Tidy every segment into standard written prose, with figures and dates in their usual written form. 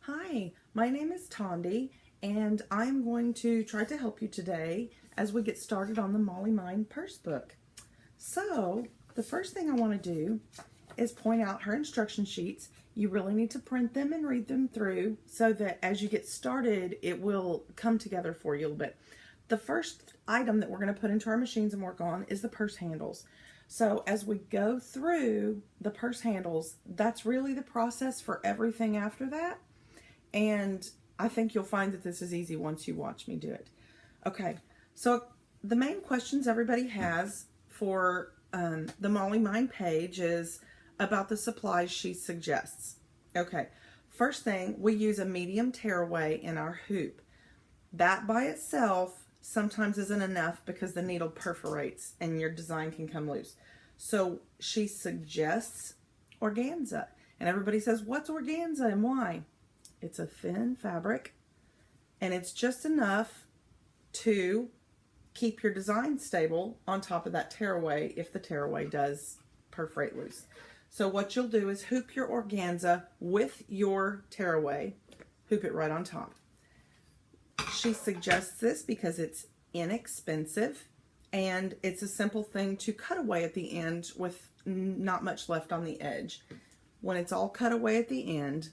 Hi, my name is Tondi, and I'm going to try to help you today as we get started on the Mollymine purse book. So, the first thing I want to do is point out her instruction sheets. You really need to print them and read them through so that as you get started, it will come together for you a little bit. The first item that we're going to put into our machines and work on is the purse handles. So as we go through the purse handles, that's really the process for everything after that. And I think you'll find that this is easy once you watch me do it. Okay, so the main questions everybody has for the Mollymine page is about the supplies she suggests. Okay, first thing, we use a medium tearaway in our hoop. That by itself sometimes isn't enough because the needle perforates and your design can come loose. So she suggests organza. And everybody says, what's organza and why? It's a thin fabric, and it's just enough to keep your design stable on top of that tearaway if the tearaway does perforate loose. So what you'll do is hoop your organza with your tearaway, hoop it right on top. She suggests this because it's inexpensive and it's a simple thing to cut away at the end with not much left on the edge. When it's all cut away at the end,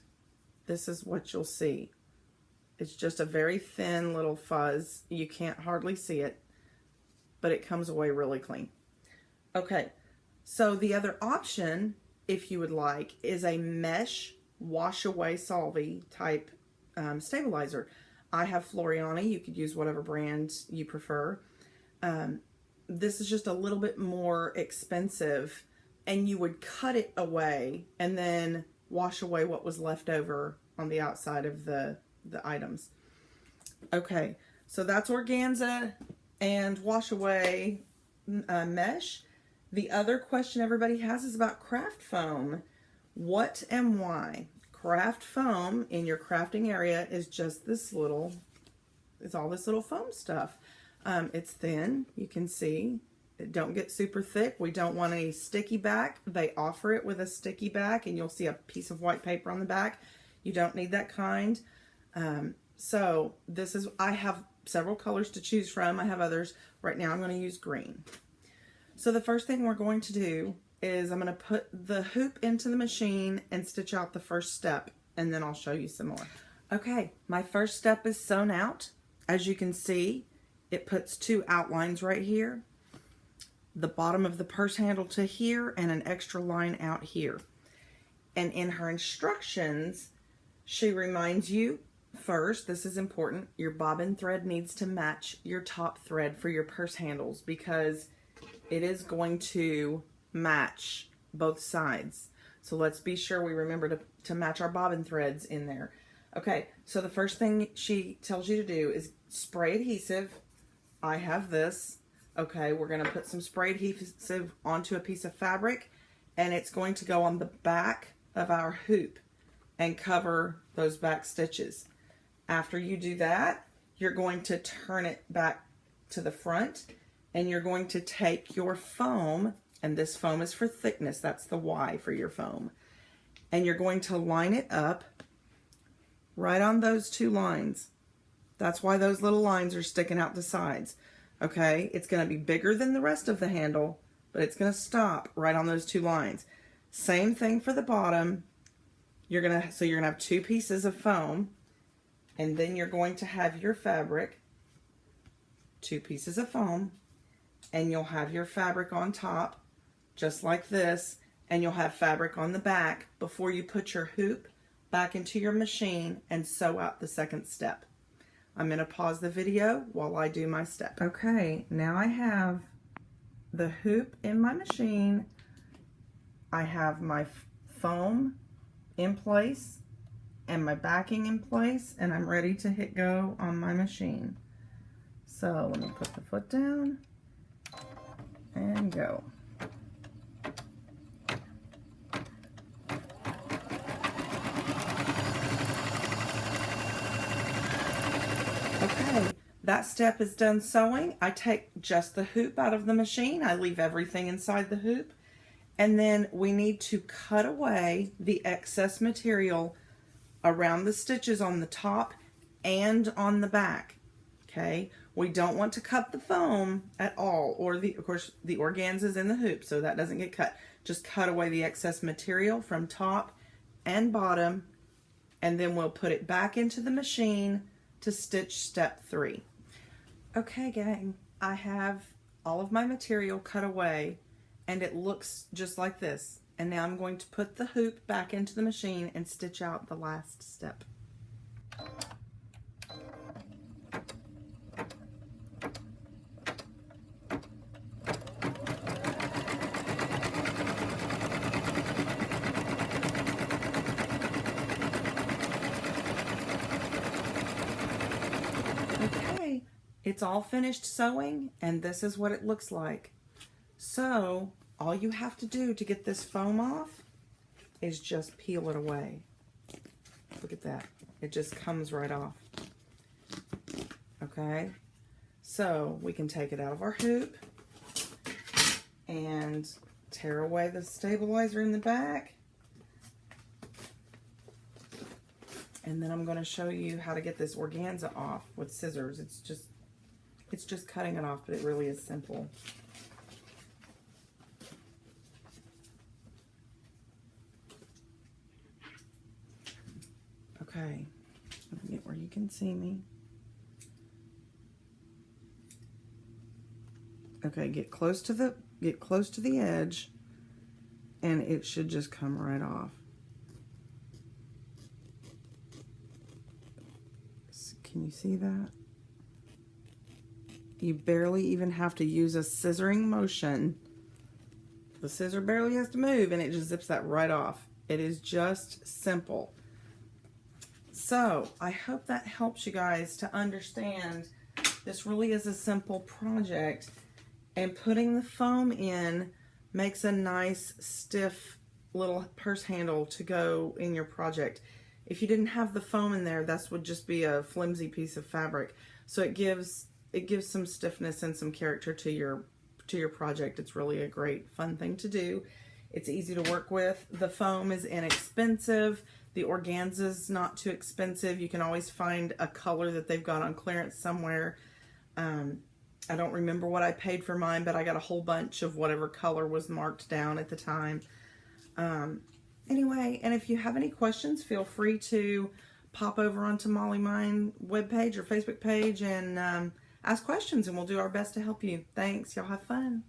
this is what you'll see. It's just a very thin little fuzz. You can't hardly see it, but it comes away really clean. Okay, so the other option, if you would like, is a mesh wash away solvay type stabilizer. I have Floriani. You could use whatever brand you prefer. This is just a little bit more expensive, and you would cut it away and then wash away what was left over on the outside of the items. Okay, so that's organza and wash away mesh. The other question everybody has is about craft foam. What and why? Craft foam in your crafting area is just this little, it's all this little foam stuff. It's thin, you can see. It don't get super thick. We don't want any sticky back. They offer it with a sticky back, and you'll see a piece of white paper on the back. You don't need that kind. So this is, I have several colors to choose from. I have others. Right now I'm going to use green. So the first thing we're going to do is I'm going to put the hoop into the machine and stitch out the first step, and then I'll show you some more. Okay, my first step is sewn out. As you can see, it puts two outlines right here, the bottom of the purse handle to here, and an extra line out here. And in her instructions, she reminds you first, this is important, your bobbin thread needs to match your top thread for your purse handles because it is going to match both sides. So let's be sure we remember to match our bobbin threads in there. Okay, so the first thing she tells you to do is spray adhesive. I have this. Okay, we're going to put some spray adhesive onto a piece of fabric, and it's going to go on the back of our hoop and cover those back stitches. After you do that, you're going to turn it back to the front, and you're going to take your foam, and this foam is for thickness, that's the Y for your foam, and you're going to line it up right on those two lines. That's why those little lines are sticking out the sides. Okay, it's going to be bigger than the rest of the handle, but it's going to stop right on those two lines. Same thing for the bottom. So you're going to have two pieces of foam, and then you're going to have your fabric, two pieces of foam, and you'll have your fabric on top, just like this, and you'll have fabric on the back before you put your hoop back into your machine and sew out the second step. I'm going to pause the video while I do my step. Okay, now I have the hoop in my machine. I have my foam in place and my backing in place, and I'm ready to hit go on my machine. So let me put the foot down and go. Okay, that step is done sewing. I take just the hoop out of the machine. I leave everything inside the hoop. And then we need to cut away the excess material around the stitches on the top and on the back. Okay, we don't want to cut the foam at all, or of course the organza's in the hoop, so that doesn't get cut. Just cut away the excess material from top and bottom, and then we'll put it back into the machine to stitch step 3. Okay, gang, I have all of my material cut away, and it looks just like this. And now I'm going to put the hoop back into the machine and stitch out the last step. Okay, it's all finished sewing, and this is what it looks like. So all you have to do to get this foam off is just peel it away. Look at that. It just comes right off. Okay, so we can take it out of our hoop and tear away the stabilizer in the back. And then I'm going to show you how to get this organza off with scissors. It's just cutting it off, but it really is simple. Okay, let me get where you can see me. Okay, get close to the edge, and it should just come right off. Can you see that? You barely even have to use a scissoring motion. The scissor barely has to move, and it just zips that right off. It is just simple. So I hope that helps you guys to understand this really is a simple project, and putting the foam in makes a nice stiff little purse handle to go in your project. If you didn't have the foam in there, that would just be a flimsy piece of fabric. So it gives some stiffness and some character to your project. It's really a great fun thing to do. It's easy to work with. The foam is inexpensive. The organza's not too expensive. You can always find a color that they've got on clearance somewhere. I don't remember what I paid for mine, but I got a whole bunch of whatever color was marked down at the time. Anyway, and if you have any questions, feel free to pop over onto Mollymine webpage or Facebook page and ask questions, and we'll do our best to help you. Thanks. Y'all have fun.